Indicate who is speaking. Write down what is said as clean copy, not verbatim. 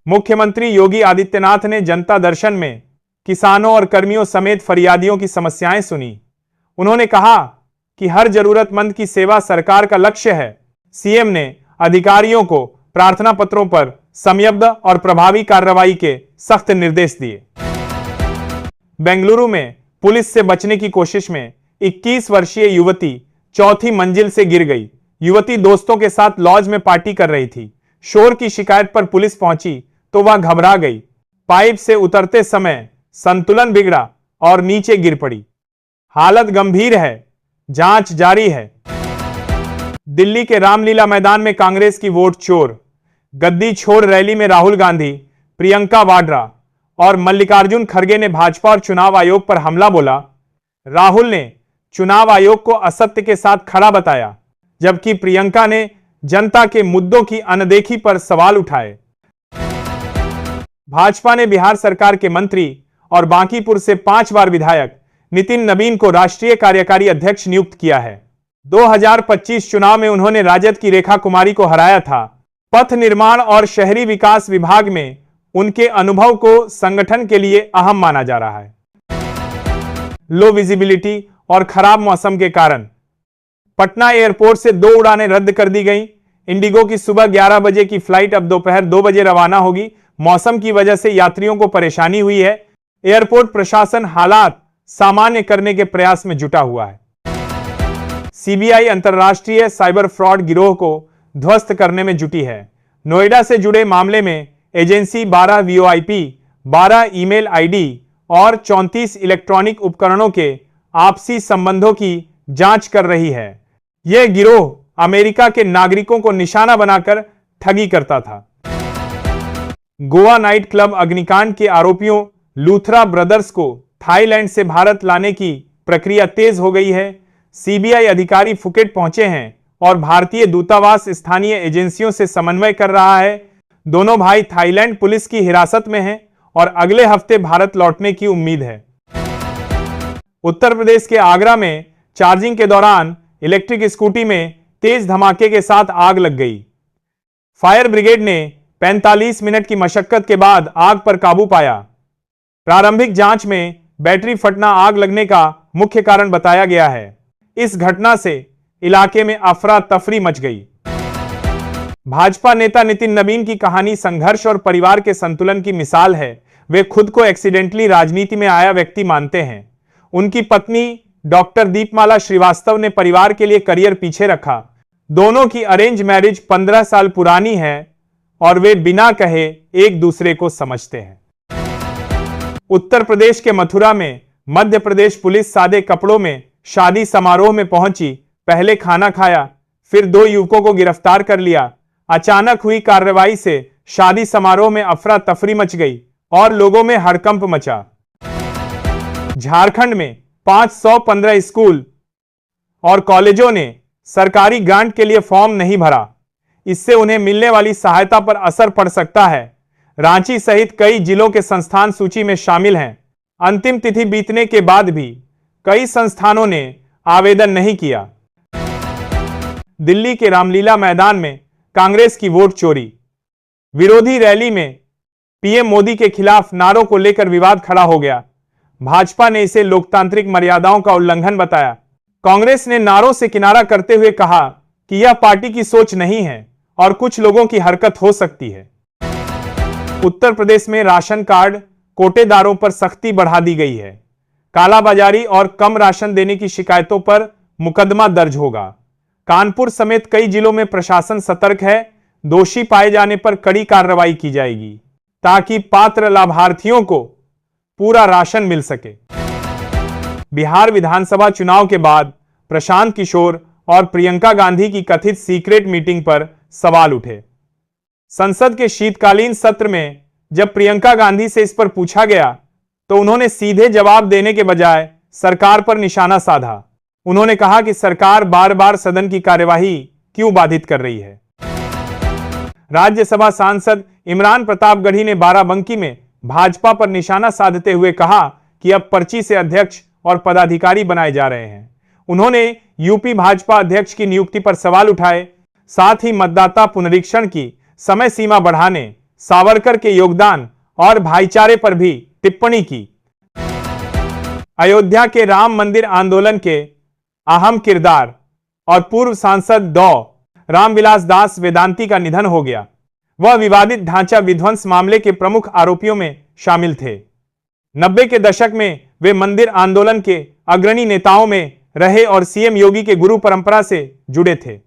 Speaker 1: मुख्यमंत्री योगी आदित्यनाथ ने जनता दर्शन में किसानों और कर्मियों समेत फरियादियों की समस्याएं सुनी। उन्होंने कहा कि हर जरूरतमंद की सेवा सरकार का लक्ष्य है। सीएम ने अधिकारियों को प्रार्थना पत्रों पर समयबद्ध और प्रभावी कार्रवाई के सख्त निर्देश दिए। बेंगलुरु में पुलिस से बचने की कोशिश में 21 वर्षीय युवती चौथी मंजिल से गिर गई। युवती दोस्तों के साथ लॉज में पार्टी कर रही थी। शोर की शिकायत पर पुलिस पहुंची तो वह घबरा गई। पाइप से उतरते समय संतुलन बिगड़ा और नीचे गिर पड़ी। हालत गंभीर है, जांच जारी है। दिल्ली के रामलीला मैदान में कांग्रेस की वोट चोर। गद्दी छोड़ रैली में राहुल गांधी, प्रियंका वाड्रा और मल्लिकार्जुन खड़गे ने भाजपा और चुनाव आयोग पर हमला बोला। राहुल ने चुनाव आयोग को असत्य के साथ खड़ा बताया, जबकि प्रियंका ने जनता के मुद्दों की अनदेखी पर सवाल उठाए। भाजपा ने बिहार सरकार के मंत्री और बांकीपुर से 5 बार विधायक नितिन नबीन को राष्ट्रीय कार्यकारी अध्यक्ष नियुक्त किया है। 2025 चुनाव में उन्होंने राजद की रेखा कुमारी को हराया था। पथ निर्माण और शहरी विकास विभाग में उनके अनुभव को संगठन के लिए अहम माना जा रहा है। लो विजिबिलिटी और खराब मौसम के कारण पटना एयरपोर्ट से 2 उड़ानें रद्द कर दी गई। इंडिगो की सुबह 11 बजे की फ्लाइट अब दोपहर 2 बजे रवाना होगी। मौसम की वजह से यात्रियों को परेशानी हुई है। एयरपोर्ट प्रशासन हालात सामान्य करने के प्रयास में जुटा हुआ है। सीबीआई अंतर्राष्ट्रीय साइबर फ्रॉड गिरोह को ध्वस्त करने में जुटी है। नोएडा से जुड़े मामले में एजेंसी 12 वीओआईपी, 12 ईमेल आईडी और 34 इलेक्ट्रॉनिक उपकरणों के आपसी संबंधों की जांच कर रही है। यह गिरोह अमेरिका के नागरिकों को निशाना बनाकर ठगी करता था। गोवा नाइट क्लब अग्निकांड के आरोपियों लूथरा ब्रदर्स को थाईलैंड से भारत लाने की प्रक्रिया तेज हो गई है। सीबीआई अधिकारी फुकेट पहुंचे हैं और भारतीय दूतावास स्थानीय एजेंसियों से समन्वय कर रहा है। दोनों भाई थाईलैंड पुलिस की हिरासत में हैं और अगले हफ्ते भारत लौटने की उम्मीद है। उत्तर प्रदेश के आगरा में चार्जिंग के दौरान इलेक्ट्रिक स्कूटी में तेज धमाके के साथ आग लग गई। फायर ब्रिगेड ने 45 मिनट की मशक्कत के बाद आग पर काबू पाया। प्रारंभिक जांच में बैटरी फटना आग लगने का मुख्य कारण बताया गया है। इस घटना से इलाके में अफरा तफरी मच गई। भाजपा नेता नितिन नबीन की कहानी संघर्ष और परिवार के संतुलन की मिसाल है। वे खुद को एक्सीडेंटली राजनीति में आया व्यक्ति मानते हैं। उनकी पत्नी डॉक्टर दीपमाला श्रीवास्तव ने परिवार के लिए करियर पीछे रखा। दोनों की अरेंज मैरिज 15 साल पुरानी है और वे बिना कहे एक दूसरे को समझते हैं। उत्तर प्रदेश के मथुरा में मध्य प्रदेश पुलिस सादे कपड़ों में शादी समारोह में पहुंची। पहले खाना खाया, फिर 2 युवकों को गिरफ्तार कर लिया। अचानक हुई कार्रवाई से शादी समारोह में अफरा तफरी मच गई और लोगों में हड़कंप मचा। झारखंड में 515 स्कूल और कॉलेजों ने सरकारी ग्रांट के लिए फॉर्म नहीं भरा। इससे उन्हें मिलने वाली सहायता पर असर पड़ सकता है। रांची सहित कई जिलों के संस्थान सूची में शामिल हैं। अंतिम तिथि बीतने के बाद भी कई संस्थानों ने आवेदन नहीं किया। दिल्ली के रामलीला मैदान में कांग्रेस की वोट चोरी। विरोधी रैली में पीएम मोदी के खिलाफ नारों को लेकर विवाद खड़ा हो गया। भाजपा ने इसे लोकतांत्रिक मर्यादाओं का उल्लंघन बताया। कांग्रेस ने नारों से किनारा करते हुए कहा कि यह पार्टी की सोच नहीं है और कुछ लोगों की हरकत हो सकती है। उत्तर प्रदेश में राशन कार्ड कोटेदारों पर सख्ती बढ़ा दी गई है। कालाबाजारी और कम राशन देने की शिकायतों पर मुकदमा दर्ज होगा। कानपुर समेत कई जिलों में प्रशासन सतर्क है। दोषी पाए जाने पर कड़ी कार्रवाई की जाएगी ताकि पात्र लाभार्थियों को पूरा राशन मिल सके। बिहार विधानसभा चुनाव के बाद प्रशांत किशोर और प्रियंका गांधी की कथित सीक्रेट मीटिंग पर सवाल उठे। संसद के शीतकालीन सत्र में जब प्रियंका गांधी से इस पर पूछा गया तो उन्होंने सीधे जवाब देने के बजाय सरकार पर निशाना साधा। उन्होंने कहा कि सरकार बार बार सदन की कार्यवाही क्यों बाधित कर रही है। राज्यसभा सांसद इमरान प्रताप गढ़ी ने बाराबंकी में भाजपा पर निशाना साधते हुए कहा कि अब पर्ची से अध्यक्ष और पदाधिकारी बनाए जा रहे हैं। उन्होंने यूपी भाजपा अध्यक्ष की नियुक्ति पर सवाल उठाए। साथ ही मतदाता पुनरीक्षण की समय सीमा बढ़ाने सावरकर के योगदान और भाईचारे पर भी टिप्पणी की। अयोध्या के राम मंदिर आंदोलन के अहम किरदार और पूर्व सांसद डॉ. रामविलास दास वेदांती का निधन हो गया। वह विवादित ढांचा विध्वंस मामले के प्रमुख आरोपियों में शामिल थे। 90 के दशक में वे मंदिर आंदोलन के अग्रणी नेताओं में रहे और सीएम योगी के गुरु परंपरा से जुड़े थे।